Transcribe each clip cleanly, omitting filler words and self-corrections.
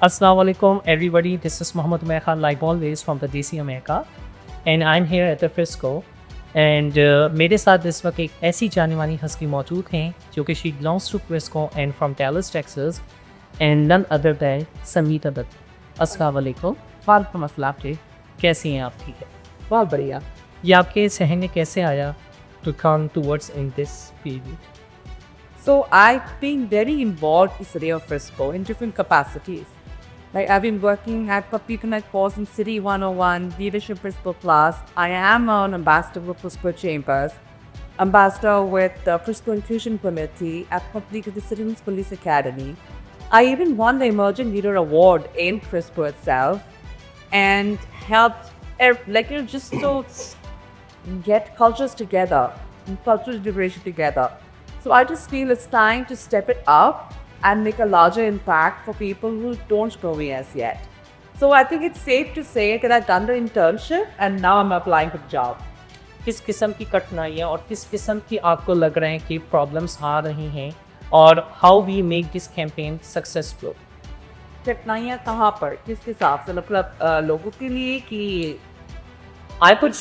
Assalamu alaikum, everybody. This is Muhammad Umair Khan, like always, from the DC America. And I'm here at the Frisco. And मेरे साथ इस वक्त एक ऐसी जानी मानी हस्ती मौजूद हैं जो कि she belongs to Frisco and from Dallas, Texas. And none other than Samita Dutt. अस्सलाम वालेकुम। वालेकुम अस्सलाम जी। कैसी हैं आप? ठीक है। बहुत बढ़िया। ये आपके सहन में कैसे आया to come towards in this period? So I've been very involved in City of Frisco in different capacities. Like I've been working at Public Connect course in City 101, Leadership Frisco class. I am an ambassador with Frisco Chambers, ambassador with the Frisco Inclusion Committee at Public the Citizens Police Academy. I even won the Emerging Leader Award in Frisco itself and helped just to get cultures together, cultural liberation together. So I just feel it's time to step it up and make a larger impact for people who don't know me as yet. So I think it's safe to say that I've done the internship and now I'm applying for the job. किस किस्म की कठिनाइयाँ और किस किस्म की आपको लग रहे हैं कि प्रॉब्लम्स आ रही हैं और how we make this campaign successful? कठिनाइयाँ कहाँ पर, किस हिसाब से, मतलब लोगों के लिए कि I would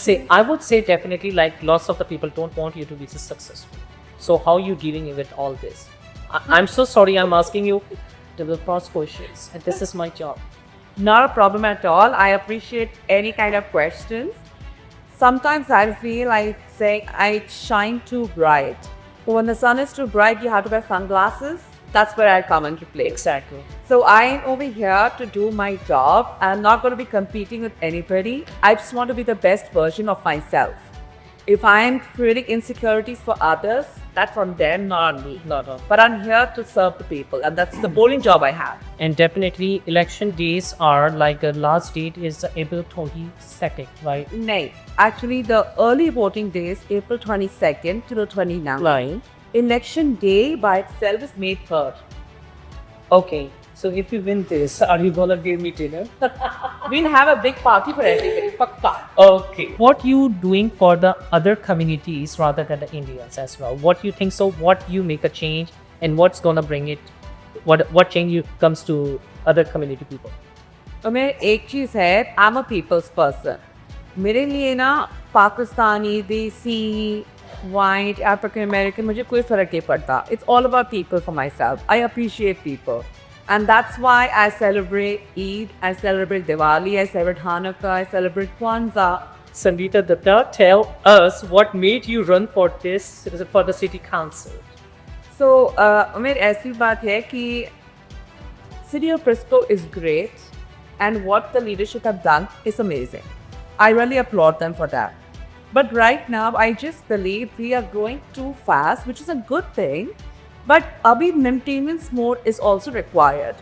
say definitely like lots of the people don't want you to be successful. So how you dealing with all this? I'm so sorry I'm asking you double cross questions and this is my job. not a problem at all. I appreciate any kind of questions. Sometimes I feel like saying I shine too bright. But when the sun is too bright, you have to wear sunglasses. That's where I come into play. Exactly. So I'm over here to do my job. I'm not going to be competing with anybody. I just want to be the best version of myself. If I'm creating insecurities for others, that's on them, not on me. Not on. But I'm here to serve the people, and that's the bowling job I have. And definitely election days are like the last date is April 22nd, right? Nay, actually the early voting day is April 22nd to the 29th. Line. Election day by itself is May 3rd. Okay. So if you win this, are you gonna give me dinner? We'll have a big party for everybody. Pakka. Okay. What you doing for the other communities rather than the Indians as well? What you think so? What you make a change and what's gonna bring it? What change you comes to other community people? तो मेरे एक चीज़ है, I'm a people's person. मेरे लिए ना पाकिस्तानी, देसी, white, African American मुझे कोई फ़र्क नहीं पड़ता. It's all about people for myself. I appreciate people. And that's why I celebrate Eid, I celebrate Diwali, I celebrate Hanukkah, I celebrate Kwanzaa. Sangeeta Datta, tell us what made you run for this for the city council. So, Umar, ऐसी बात है कि City of Frisco is great, and what the leadership have done is amazing. I really applaud them for that. But right now, I just believe we are growing too fast, which is a good thing. But abhi maintenance mode is also required.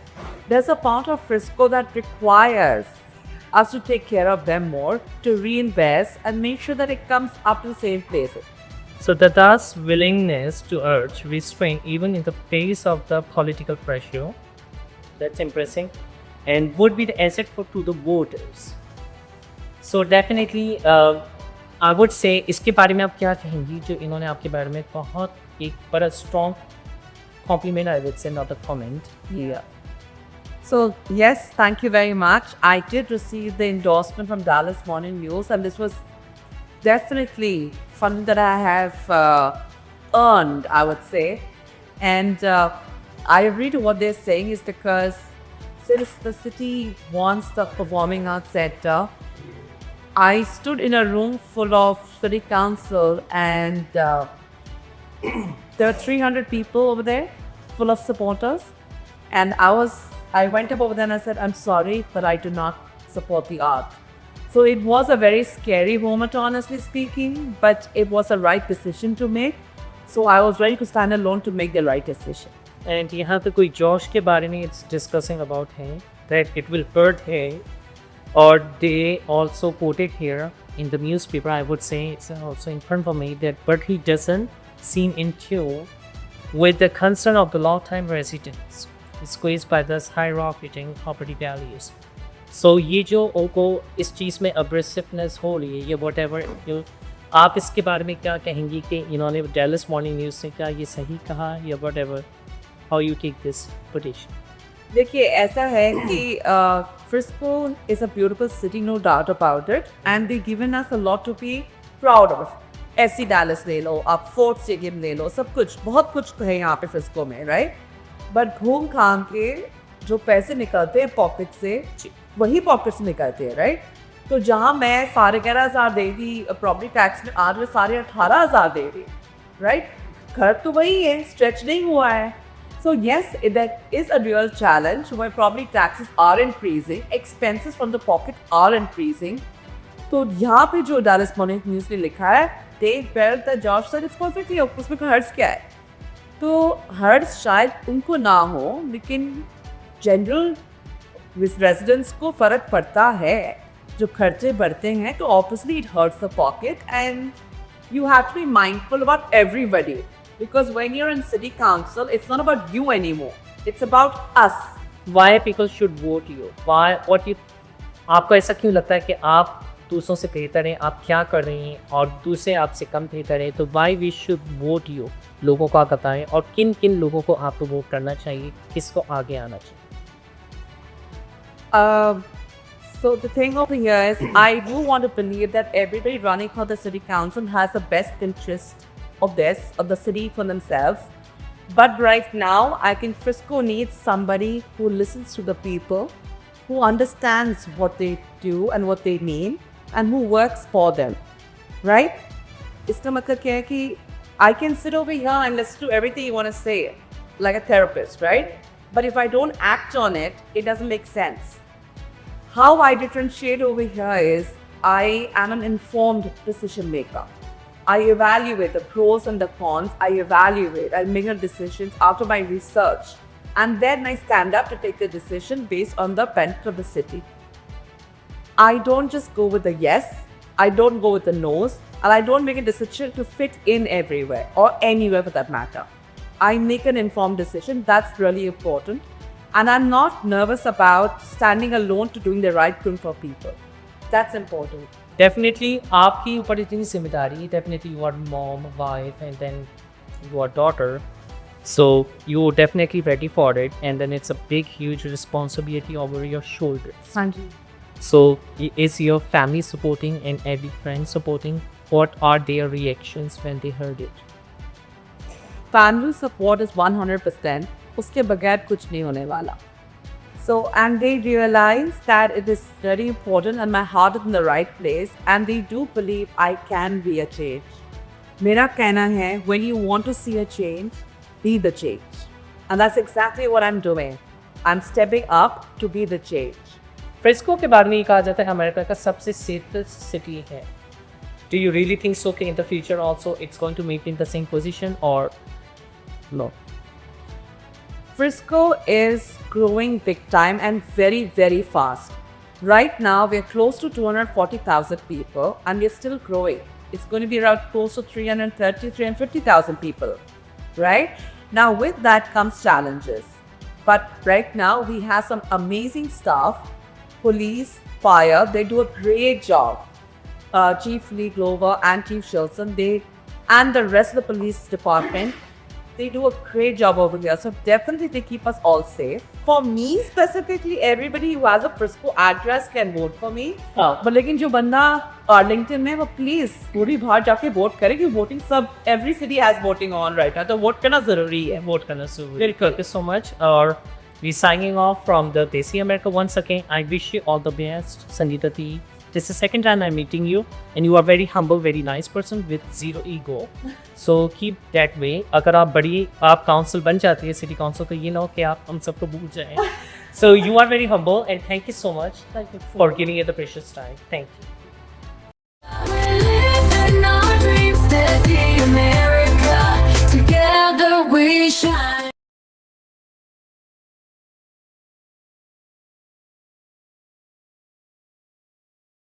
There's a part of Frisco that requires us to take care of them more, to reinvest and make sure that it comes up to the same places. So Datta's willingness to urge restraint even in the face of the political pressure, that's impressive, and would be the asset to the voters. So definitely, I would say इसके बारे में आप क्या कहेंगी जो इन्होंने आपके बारे में बहुत एक बड़ा strong compliment, I would say, not a comment. Yeah. So, yes, thank you very much. I did receive the endorsement from Dallas Morning News, and this was definitely something that I have earned, I would say. And I agree to what they're saying is because since the city wants the performing arts center, I stood in a room full of city council and there were 300 people over there, full of supporters. And I went up over there and I said, I'm sorry, but I do not support the art. So it was a very scary moment, honestly speaking, but it was the right decision to make. So I was ready to stand alone to make the right decision. And यहाँ पे कोई जोश के बारे में it's discussing about है that it will hurt है, or they also quoted here in the newspaper, I would say it's also in front of me, that but he doesn't seem in tune with the concern of the long-time residents squeezed by the skyrocketing property values. So ये जो उनको इस चीज़ में aggressiveness हो रही है, ये whatever, आप इसके बारे में क्या कहेंगी कि इन्होंने डैलस मॉर्निंग न्यूज़ से क्या ये सही कहा या whatever, how you take this petition? देखिए ऐसा है कि Frisco is a beautiful city, no doubt about it, and they've given us a lot to be proud of. SC Dallas ले लो, आप फोर्ट स्टेडियम ले लो, सब कुछ बहुत कुछ है यहाँ पे फ्रिस्को में, राइट? बट घूम घाम के जो पैसे निकलते हैं पॉकेट से, वही पॉकेट से निकलते हैं, राइट? तो जहाँ मैं 11,500 दे दी प्रॉपर्टी टैक्स में, आज मैं 18,500 दे रही, राइट? घर तो वही है, स्ट्रेच नहीं हुआ है. So yes, that is a real challenge where probably taxes are increasing, expenses from the pocket are increasing. तो यहाँ पे जो Dallas Morning News ने लिखा है, they bear the Josh said it's perfectly okay, उसमें कोई हर्ज क्या है? तो हर्ज शायद उनको ना हो, लेकिन जनरल रेजिडेंट्स को फर्क पड़ता है. जो खर्चे बढ़ते हैं तो obviously it hurts the pocket and you have to be mindful about everybody. Because when you're in city council, it's not about you anymore. It's about us. Why people should vote you? आपको ऐसा क्यों लगता है कि आप दूसरों से बेहतर हैं, आप क्या कर रही हैं और दूसरे आपसे कम बेहतर हैं? तो why we should vote you? लोगों को आप बताएं और किन किन लोगों को आपको वोट करना चाहिए, किसको आगे आना चाहिए? So the thing over here is, I do want to believe that everybody running for the city council has the best interest of the city for themselves. But right now, I think Frisco needs somebody who listens to the people, who understands what they do and what they mean, and who works for them, right? इसका मतलब क्या है कि I can sit over here and listen to everything you want to say, like a therapist, right? But if I don't act on it, it doesn't make sense. How I differentiate over here is I am an informed decision maker. I evaluate the pros and the cons. I make a decisions after my research. And then I stand up to take the decision based on the benefit of the city. I don't just go with the yes. I don't go with the no's. And I don't make a decision to fit in everywhere or anywhere for that matter. I make an informed decision. That's really important. And I'm not nervous about standing alone to doing the right thing for people. That's important. Definitely, आपकी ऊपर इतनी जिम्मेदारी, definitely you are mom, wife, and then your daughter. So you definitely ready for it, and then it's a big, huge responsibility over your shoulders. Sanji. So is your family supporting and every friend supporting? What are their reactions when they heard it? Family support is 100%. उसके बगैर कुछ नहीं होने वाला. So, and they realize that it is very important and my heart is in the right place and they do believe I can be a change. मेरा कहना है, when you want to see a change, be the change. And that's exactly what I'm doing. I'm stepping up to be the change. Frisco के बारे में ये कहा जाता है अमेरिका का सबसे safest city है. Do you really think so in the future also it's going to maintain the same position or no? Frisco is growing big time and very, very fast. Right now, we're close to 240,000 people and we're still growing. It's going to be around close to 330, 350,000 people, right? Now, with that comes challenges. But right now, we have some amazing staff, police, fire, they do a great job. Chief Lee Glover and Chief Shilson, and the rest of the police department, they do a great job over here. So definitely they keep us all safe. For me specifically, everybody who has a Frisco address can vote for me. But लेकिन जो बंदा Arlington में, वो please पूरी बाहर जाके vote करे, कि वोटिंग सब every city has voting on right now. तो वोट करना जरूरी है. वोट करना जरूरी है. Thank you so much. और we signing off from the Desi America once again. I wish you all the best, Sangeeta T. This is the second time I'm meeting you, and you are very humble, very nice person with zero ego. So keep that way. अगर आप council बन जाती है, city council, तो ये ना हो कि आप हम सबको भूल जाएं. So you are very humble, and thank you so much for giving it the precious time. Thank you.